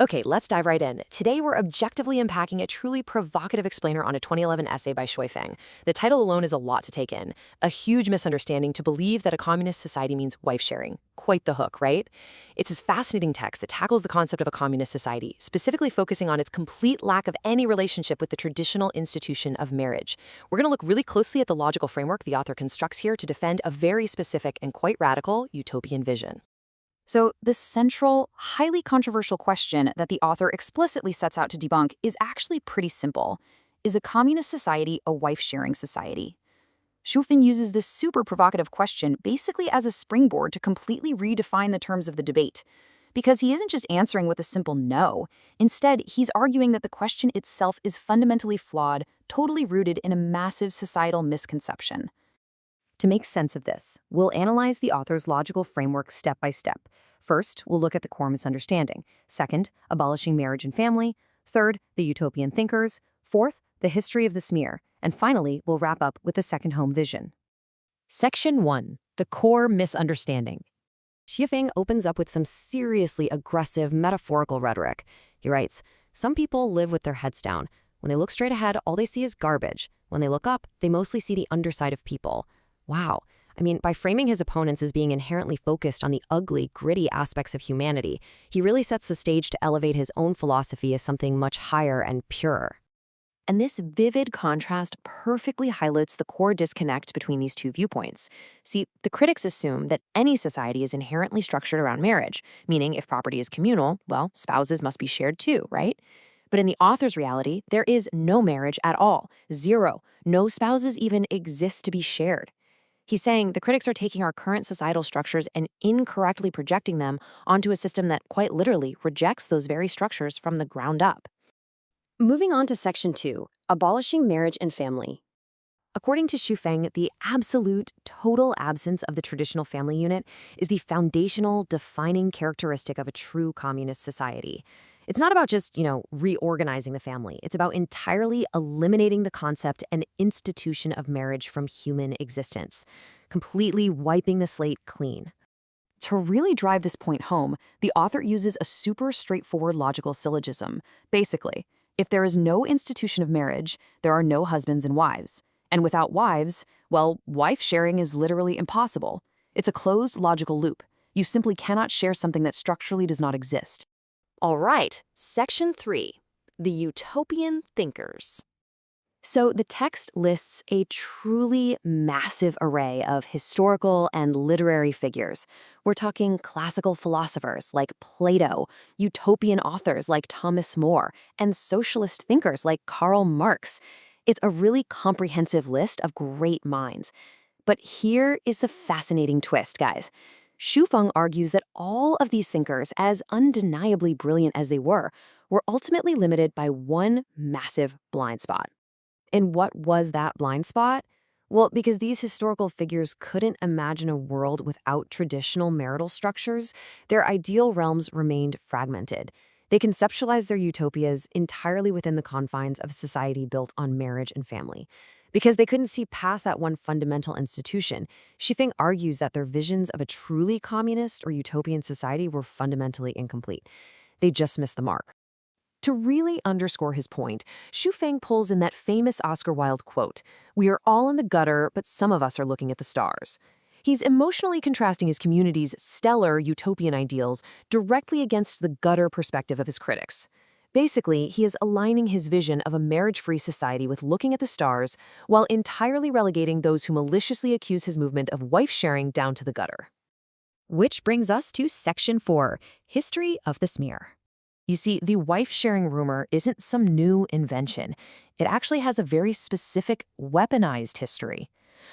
Okay, let's dive right in. Today, we're objectively unpacking a truly provocative explainer on a 2011 essay by Feng. The title alone is a lot to take in. A huge misunderstanding to believe that a communist society means wife sharing. Quite the hook, right? It's this fascinating text that tackles the concept of a communist society, specifically focusing on its complete lack of any relationship with the traditional institution of marriage. We're going to look really closely at the logical framework the author constructs here to defend a very specific and quite radical utopian vision. So, the central, highly controversial question that the author explicitly sets out to debunk is actually pretty simple. Is a communist society a wife-sharing society? Schufin uses this super provocative question basically as a springboard to completely redefine the terms of the debate. Because he isn't just answering with a simple no. Instead, he's arguing that the question itself is fundamentally flawed, totally rooted in a massive societal misconception. To make sense of this, we'll analyze the author's logical framework step by step. First, we'll look at the core misunderstanding. Second, abolishing marriage and family. Third, the utopian thinkers. Fourth, the history of the smear. And finally, we'll wrap up with the second home vision. Section 1. The core misunderstanding. Feng opens up with some seriously aggressive metaphorical rhetoric. He writes, "Some people live with their heads down. When they look straight ahead, all they see is garbage. When they look up, they mostly see the underside of people." Wow. I mean, by framing his opponents as being inherently focused on the ugly, gritty aspects of humanity, he really sets the stage to elevate his own philosophy as something much higher and purer. And this vivid contrast perfectly highlights the core disconnect between these two viewpoints. See, the critics assume that any society is inherently structured around marriage, meaning if property is communal, well, spouses must be shared too, right? But in the author's reality, there is no marriage at all. Zero. No spouses even exist to be shared. He's saying the critics are taking our current societal structures and incorrectly projecting them onto a system that quite literally rejects those very structures from the ground up. Moving on to Section 2, abolishing marriage and family. According to Feng, the absolute, total absence of the traditional family unit is the foundational, defining characteristic of a true communist society. It's not about just, reorganizing the family. It's about entirely eliminating the concept and institution of marriage from human existence, completely wiping the slate clean. To really drive this point home, the author uses a super straightforward logical syllogism. Basically, if there is no institution of marriage, there are no husbands and wives. And without wives, well, wife sharing is literally impossible. It's a closed logical loop. You simply cannot share something that structurally does not exist. All right, Section 3, the utopian thinkers. So the text lists a truly massive array of historical and literary figures. We're talking classical philosophers like Plato, utopian authors like Thomas More, and socialist thinkers like Karl Marx. It's a really comprehensive list of great minds. But here is the fascinating twist, guys. Feng argues that all of these thinkers, as undeniably brilliant as they were ultimately limited by one massive blind spot. And what was that blind spot? Well, because these historical figures couldn't imagine a world without traditional marital structures, their ideal realms remained fragmented. They conceptualized their utopias entirely within the confines of a society built on marriage and family. Because they couldn't see past that one fundamental institution, Feng argues that their visions of a truly communist or utopian society were fundamentally incomplete. They just missed the mark. To really underscore his point, Feng pulls in that famous Oscar Wilde quote, "We are all in the gutter, but some of us are looking at the stars." He's emotionally contrasting his community's stellar utopian ideals directly against the gutter perspective of his critics. Basically, he is aligning his vision of a marriage-free society with looking at the stars, while entirely relegating those who maliciously accuse his movement of wife-sharing down to the gutter. Which brings us to Section 4, History of the Smear. You see, the wife-sharing rumor isn't some new invention. It actually has a very specific, weaponized history.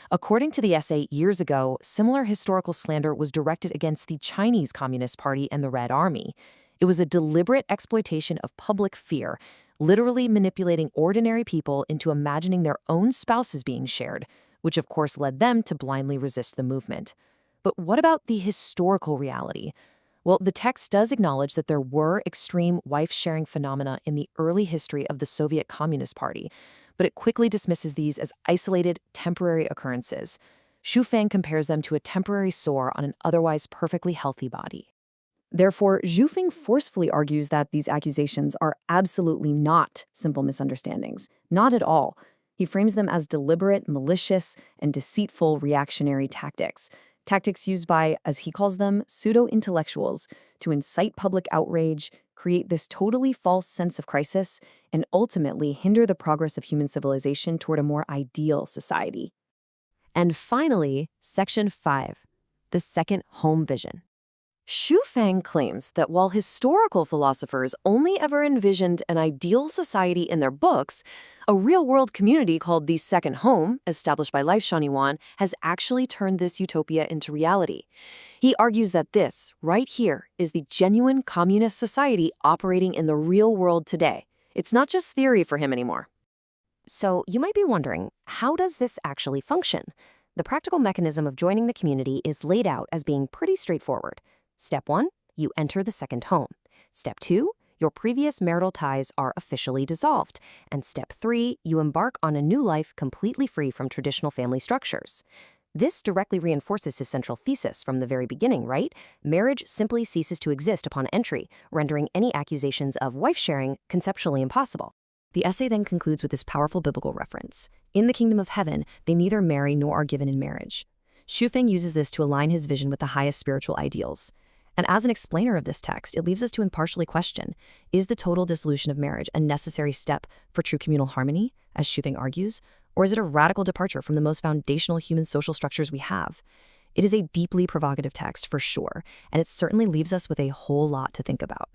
According to the essay years ago, similar historical slander was directed against the Chinese Communist Party and the Red Army. It was a deliberate exploitation of public fear, literally manipulating ordinary people into imagining their own spouses being shared, which of course led them to blindly resist the movement. But what about the historical reality? Well, the text does acknowledge that there were extreme wife-sharing phenomena in the early history of the Soviet Communist Party, but it quickly dismisses these as isolated, temporary occurrences. Feng compares them to a temporary sore on an otherwise perfectly healthy body. Therefore, Zhufeng forcefully argues that these accusations are absolutely not simple misunderstandings, not at all. He frames them as deliberate, malicious, and deceitful reactionary tactics used by, as he calls them, pseudo-intellectuals to incite public outrage, create this totally false sense of crisis, and ultimately hinder the progress of human civilization toward a more ideal society. And finally, Section 5, the second home vision. Xu claims that while historical philosophers only ever envisioned an ideal society in their books, a real-world community called the Second Home, established by Life Shaniwan, has actually turned this utopia into reality. He argues that this, right here, is the genuine communist society operating in the real world today. It's not just theory for him anymore. So you might be wondering, how does this actually function? The practical mechanism of joining the community is laid out as being pretty straightforward. Step 1, you enter the second home. Step 2, your previous marital ties are officially dissolved. And step 3, you embark on a new life completely free from traditional family structures. This directly reinforces his central thesis from the very beginning, right? Marriage simply ceases to exist upon entry, rendering any accusations of wife-sharing conceptually impossible. The essay then concludes with this powerful biblical reference. In the kingdom of heaven, they neither marry nor are given in marriage. Xu uses this to align his vision with the highest spiritual ideals. And as an explainer of this text, it leaves us to impartially question, is the total dissolution of marriage a necessary step for true communal harmony, as Xu argues, or is it a radical departure from the most foundational human social structures we have? It is a deeply provocative text for sure, and it certainly leaves us with a whole lot to think about.